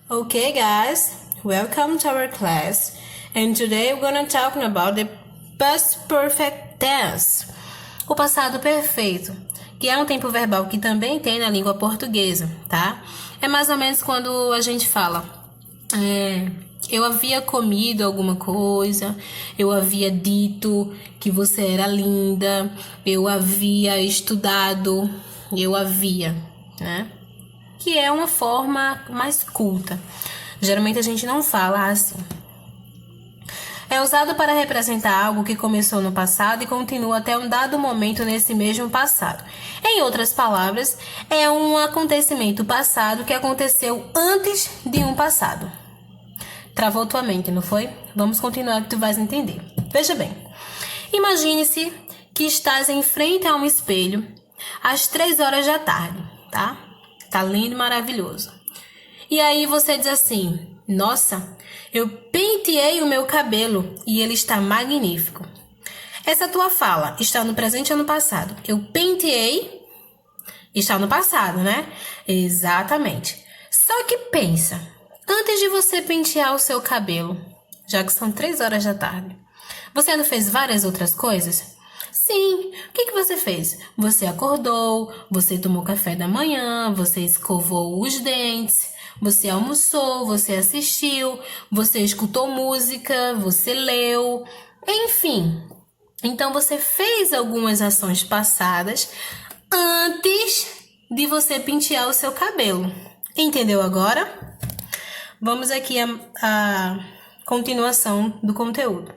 Okay, guys, welcome to our class. And today we're gonna talk about the past perfect tense, o passado perfeito, que é um tempo verbal que também tem na língua portuguesa, tá? É mais ou menos quando a gente fala, eu havia comido alguma coisa, eu havia dito que você era linda, eu havia estudado, né? Que é uma forma mais culta. Geralmente a gente não fala assim. É usado para representar algo que começou no passado e continua até um dado momento nesse mesmo passado. Em outras palavras, é um acontecimento passado que aconteceu antes de um passado. Travou tua mente, não foi? Vamos continuar que tu vais entender. Veja bem. Imagine-se que estás em frente a um espelho às 3 horas da tarde, tá? Tá lindo e maravilhoso. E aí você diz assim, nossa, eu penteei o meu cabelo e ele está magnífico. Essa tua fala está no presente ou no passado? Eu penteei, está no passado, né? Exatamente. Só que pensa, antes de você pentear o seu cabelo, já que são 3 horas da tarde, você não fez várias outras coisas? Sim, o que você fez? Você acordou, você tomou café da manhã, você escovou os dentes, você almoçou, você assistiu, você escutou música, você leu, enfim. Então você fez algumas ações passadas antes de você pentear o seu cabelo. Entendeu agora? Vamos aqui a continuação do conteúdo.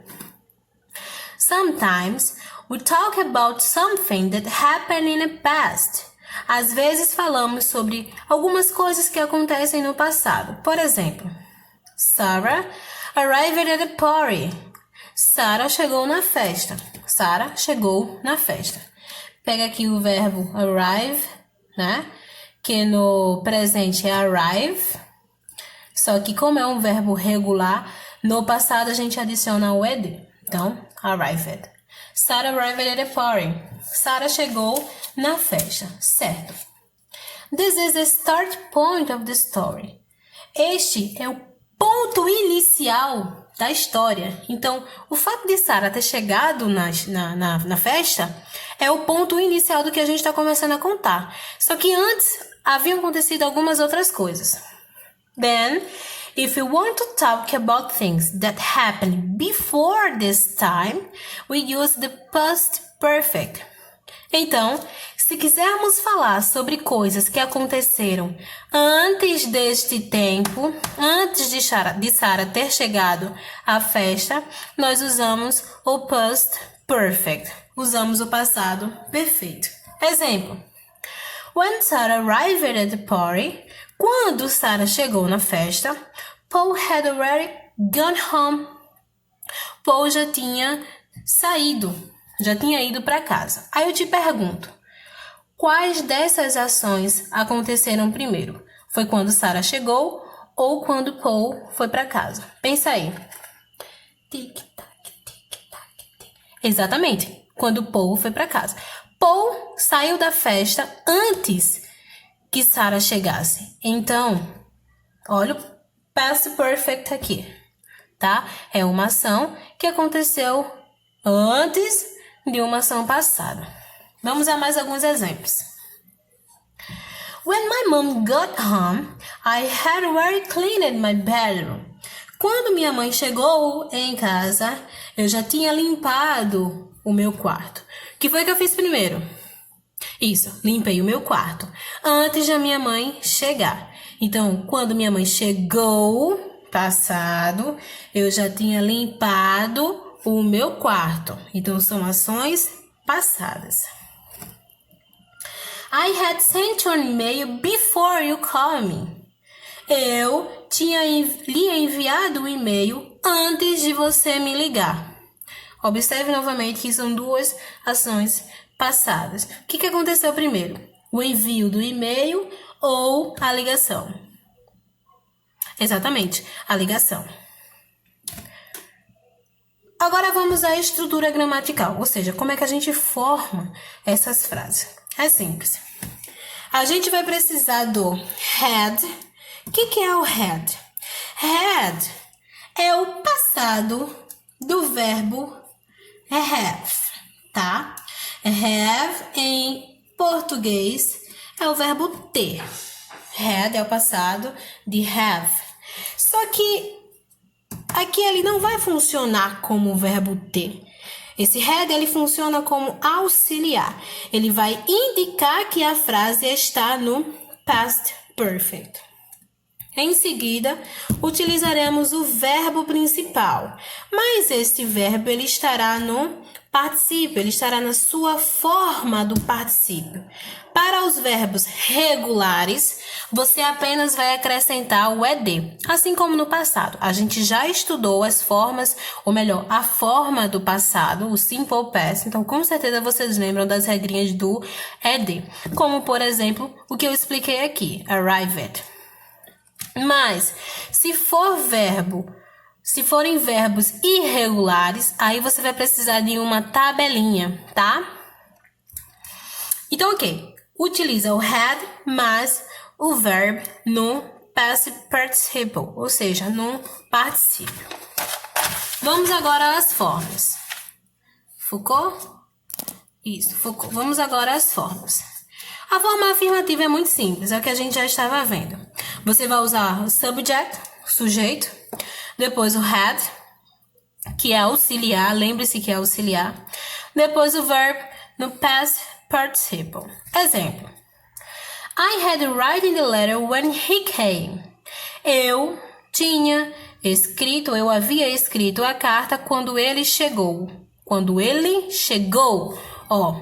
Sometimes we talk about something that happened in the past. Às vezes falamos sobre algumas coisas que acontecem no passado. Por exemplo, Sarah arrived at the party. Sarah chegou na festa. Sarah chegou na festa. Pega aqui o verbo arrive, né? Que no presente é arrive. Só que como é um verbo regular, no passado a gente adiciona o ed. Então, arrived. Sarah arrived at the party. Sarah chegou na festa, certo? This is the start point of the story. Este é o ponto inicial da história. Então, o fato de Sarah ter chegado na festa é o ponto inicial do que a gente está começando a contar. Só que antes haviam acontecido algumas outras coisas. Then, if you want to talk about things that happened before this time, we use the past perfect. Então, se quisermos falar sobre coisas que aconteceram antes deste tempo, antes de Sarah ter chegado à festa, nós usamos o past perfect. Usamos o passado perfeito. Exemplo. When Sarah arrived at the party, quando Sarah chegou na festa, Paul had already gone home. Paul já tinha saído, já tinha ido para casa. Aí eu te pergunto, quais dessas ações aconteceram primeiro? Foi quando Sarah chegou ou quando Paul foi para casa? Pensa aí. Tic-tac, tic-tac, tic. Exatamente, quando Paul foi para casa. Paul saiu da festa antes que Sarah chegasse. Então, olha o past perfect aqui, tá? É uma ação que aconteceu antes de uma ação passada. Vamos a mais alguns exemplos. When my mom got home, I had already cleaned my bedroom. Quando minha mãe chegou em casa, eu já tinha limpado o meu quarto. O que foi que eu fiz primeiro? Isso, limpei o meu quarto antes da minha mãe chegar. Então, quando minha mãe chegou, passado, eu já tinha limpado o meu quarto. Então, são ações passadas. I had sent you an email before you called me. Eu tinha lhe enviado um e-mail antes de você me ligar. Observe novamente que são duas ações passadas. O que aconteceu primeiro? O envio do e-mail ou a ligação? Exatamente, a ligação. Agora vamos à estrutura gramatical, ou seja, como é que a gente forma essas frases. É simples. A gente vai precisar do had, O que é o had? Had é o passado do verbo have, tá? Have em português é o verbo ter. Had é o passado de have. Só que aqui ele não vai funcionar como o verbo ter. Esse had ele funciona como auxiliar. Ele vai indicar que a frase está no past perfect. Em seguida, utilizaremos o verbo principal, mas este verbo ele estará no particípio, ele estará na sua forma do particípio. Para os verbos regulares, você apenas vai acrescentar o ed, assim como no passado. A gente já estudou as formas, ou melhor, a forma do passado, o simple past, então com certeza vocês lembram das regrinhas do ed, como por exemplo, o que eu expliquei aqui, arrived. Mas, se forem verbos irregulares, aí você vai precisar de uma tabelinha, tá? Então, ok. Utiliza o had mais o verbo no past participle, ou seja, no particípio. Vamos agora às formas. Focou? Isso, focou. Vamos agora às formas. A forma afirmativa é muito simples, é o que a gente já estava vendo. Você vai usar o subject, sujeito, depois o had, que é auxiliar, lembre-se que é auxiliar, depois o verbo no past participle. Exemplo. I had written the letter when he came. Eu havia escrito a carta quando ele chegou. Quando ele chegou. Ó,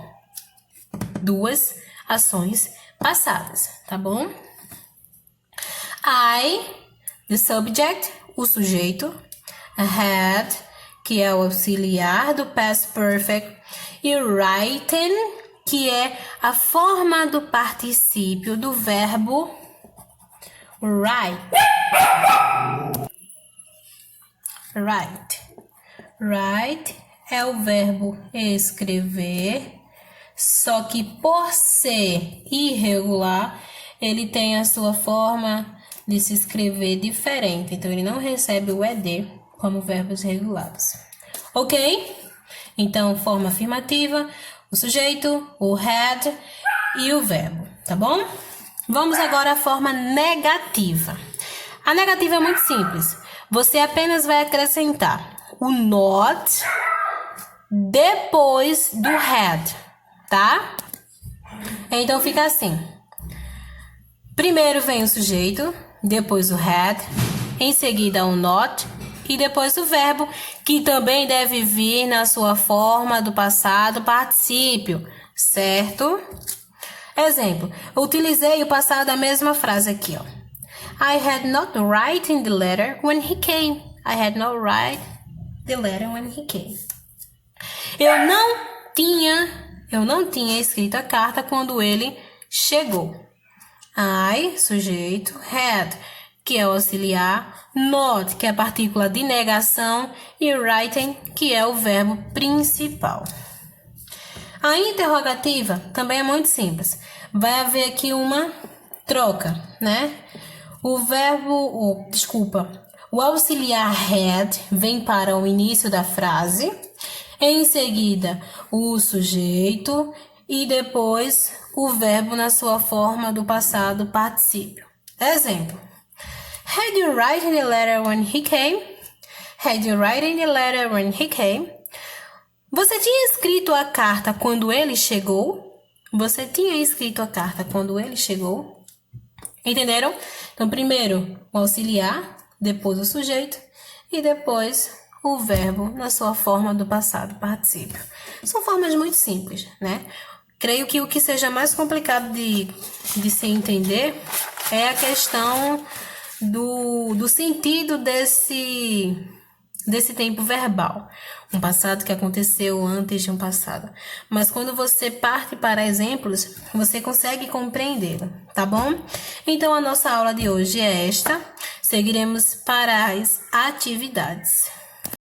duas ações passadas, tá bom? I, the subject, o sujeito. Had, que é o auxiliar do past perfect. E written, que é a forma do particípio do verbo write. Write é o verbo escrever. Só que por ser irregular, ele tem a sua forma de se escrever diferente. Então, ele não recebe o ed como verbos regulares. Ok? Então, forma afirmativa, o sujeito, o had e o verbo, tá bom? Vamos agora à forma negativa. A negativa é muito simples. Você apenas vai acrescentar o not depois do had. Tá? Então fica assim. Primeiro vem o sujeito, depois o had, em seguida o not e depois o verbo, que também deve vir na sua forma do passado particípio, certo? Exemplo, eu utilizei o passado da mesma frase aqui, ó. I had not written the letter when he came. I had not written the letter when he came. Eu não tinha escrito a carta quando ele chegou. I, sujeito, had, que é o auxiliar, not, que é a partícula de negação, e writing, que é o verbo principal. A interrogativa também é muito simples. Vai haver aqui uma troca, né? O auxiliar had vem para o início da frase. Em seguida, o sujeito e depois o verbo na sua forma do passado particípio. Exemplo. Had you written the letter when he came? Had you written the letter when he came? Você tinha escrito a carta quando ele chegou? Você tinha escrito a carta quando ele chegou? Entenderam? Então, primeiro o auxiliar, depois o sujeito e depois o verbo na sua forma do passado particípio. São formas muito simples, né? Creio que o que seja mais complicado de se entender é a questão do sentido desse tempo verbal. Um passado que aconteceu antes de um passado. Mas quando você parte para exemplos, você consegue compreendê-lo, tá bom? Então, a nossa aula de hoje é esta. Seguiremos para as atividades.